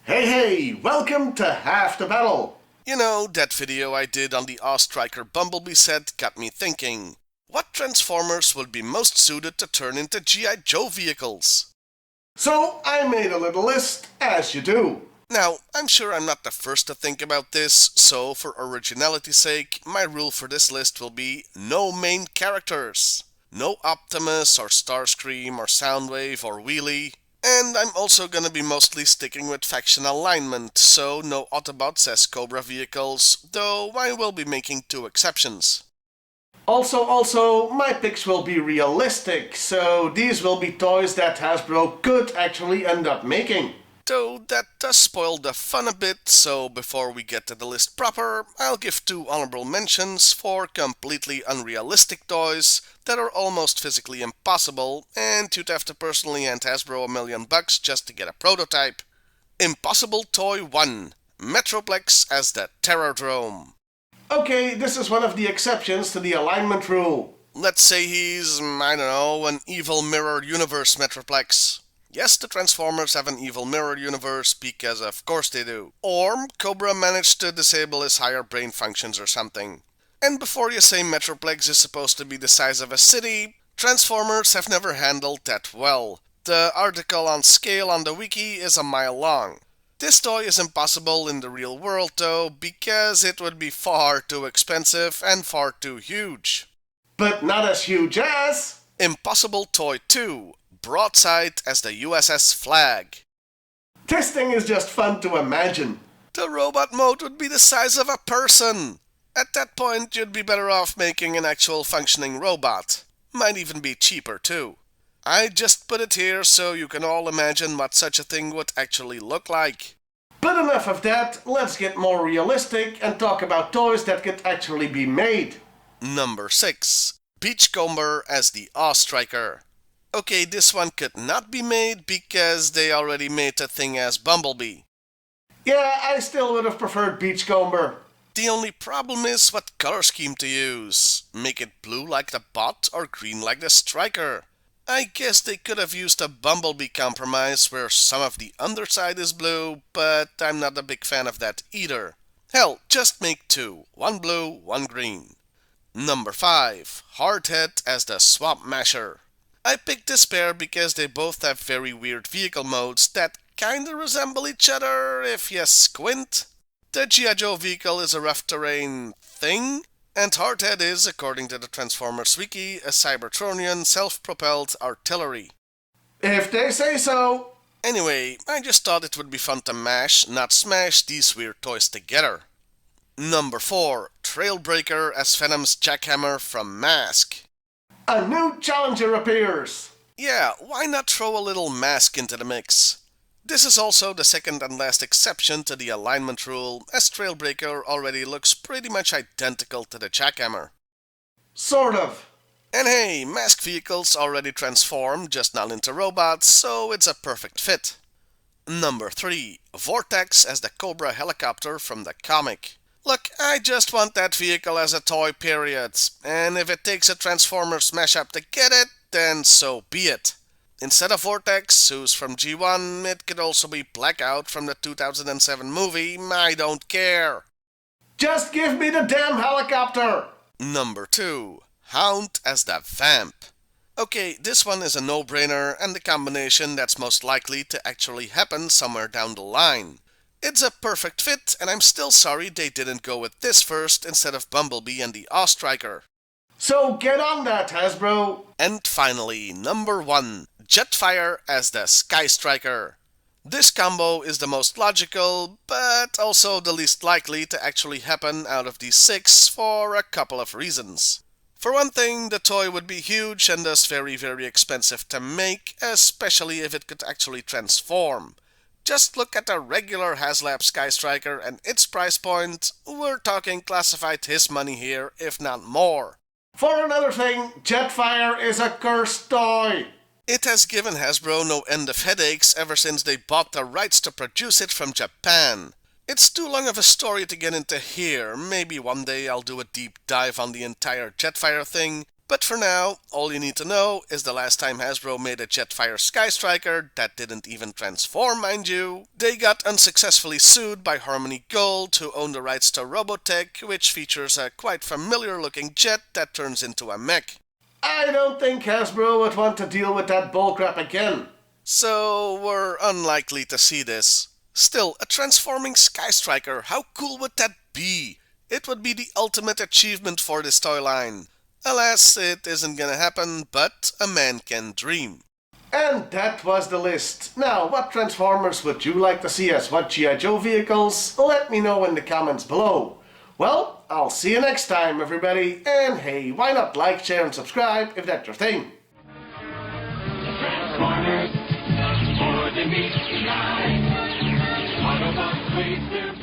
Hey, welcome to Half the Battle! You know, that video I did on the Striker Bumblebee set got me thinking, what Transformers would be most suited to turn into G.I. Joe vehicles? So I made a little list, as you do. Now, I'm sure I'm not the first to think about this, so for originality's sake, my rule for this list will be no main characters. No Optimus or Starscream or Soundwave or Wheelie. And I'm also gonna be mostly sticking with faction alignment, so no Autobots as Cobra vehicles, though I will be making 2 exceptions. Also, my picks will be realistic, so these will be toys that Hasbro could actually end up making. Though that does spoil the fun a bit, so before we get to the list proper, I'll give 2 honorable mentions for completely unrealistic toys that are almost physically impossible, and you'd have to personally hand Hasbro $1 million just to get a prototype. Impossible Toy 1, Metroplex as the Terrordrome. Okay, this is one of the exceptions to the alignment rule. Let's say he's, I don't know, an evil mirror universe Metroplex. Yes, the Transformers have an evil mirror universe, because of course they do. Or Cobra managed to disable his higher brain functions or something. And before you say Metroplex is supposed to be the size of a city, Transformers have never handled that well. The article on scale on the wiki is a mile long. This toy is impossible in the real world though, because it would be far too expensive and far too huge. But not as huge as... Impossible Toy 2, Broadside as the USS Flag. This thing is just fun to imagine. The robot mode would be the size of a person. At that point, you'd be better off making an actual functioning robot. Might even be cheaper too. I just put it here so you can all imagine what such a thing would actually look like. But enough of that, let's get more realistic and talk about toys that could actually be made. Number 6. Beachcomber as the Striker. Okay, this one could not be made because they already made a thing as Bumblebee. Yeah, I still would have preferred Beachcomber. The only problem is what color scheme to use. Make it blue like the bot or green like the Striker. I guess they could have used a Bumblebee compromise where some of the underside is blue, but I'm not a big fan of that either. Hell, just make 2. 1 blue, 1 green. Number 5. Hardhead as the Swamp Masher. I picked this pair because they both have very weird vehicle modes that kinda resemble each other if you squint. The G.I.Joe vehicle is a rough terrain thing, and Hardhead is, according to the Transformers wiki, a Cybertronian self-propelled artillery. If they say so. Anyway, I just thought it would be fun to mash, not smash, these weird toys together. Number 4. Trailbreaker as Venom's jackhammer from Mask. A new challenger appears. Yeah, why not throw a little Mask into the mix? This is also the second and last exception to the alignment rule, as Trailbreaker already looks pretty much identical to the jackhammer. Sort of. And hey, Mask vehicles already transform, just not into robots, so it's a perfect fit. Number 3. Vortex as the Cobra helicopter from the comic. Look, I just want that vehicle as a toy, period. And if it takes a Transformers mashup to get it, then so be it. Instead of Vortex, who's from G1, it could also be Blackout from the 2007 movie, I don't care. Just give me the damn helicopter! Number 2. Hound as the Vamp. Okay, this one is a no-brainer and the combination that's most likely to actually happen somewhere down the line. It's a perfect fit, and I'm still sorry they didn't go with this first instead of Bumblebee and the Striker. So get on that, Hasbro! And finally, number 1, Jetfire as the Sky Striker. This combo is the most logical, but also the least likely to actually happen out of these 6 for a couple of reasons. For one thing, the toy would be huge and thus very expensive to make, especially if it could actually transform. Just look at the regular HasLab Sky Striker and its price point. We're talking classified his money here, if not more. For another thing, Jetfire is a cursed toy. It has given Hasbro no end of headaches ever since they bought the rights to produce it from Japan. It's too long of a story to get into here. Maybe one day I'll do a deep dive on the entire Jetfire thing, But for now, all you need to know is the last time Hasbro made a Jetfire Sky Striker that didn't even transform, mind you, they got unsuccessfully sued by Harmony Gold, who own the rights to Robotech, which features a quite familiar looking jet that turns into a mech. I don't think Hasbro would want to deal with that bullcrap again. So we're unlikely to see this. Still, a transforming Sky Striker, how cool would that be? It would be the ultimate achievement for this toy line. Alas, it isn't gonna happen, but a man can dream. And that was the list. Now, what Transformers would you like to see as what G.I. Joe vehicles? Let me know in the comments below. Well, I'll see you next time, everybody. And hey, why not like, share, and subscribe if that's your thing. Transformers, for the meat tonight. Autobots waste their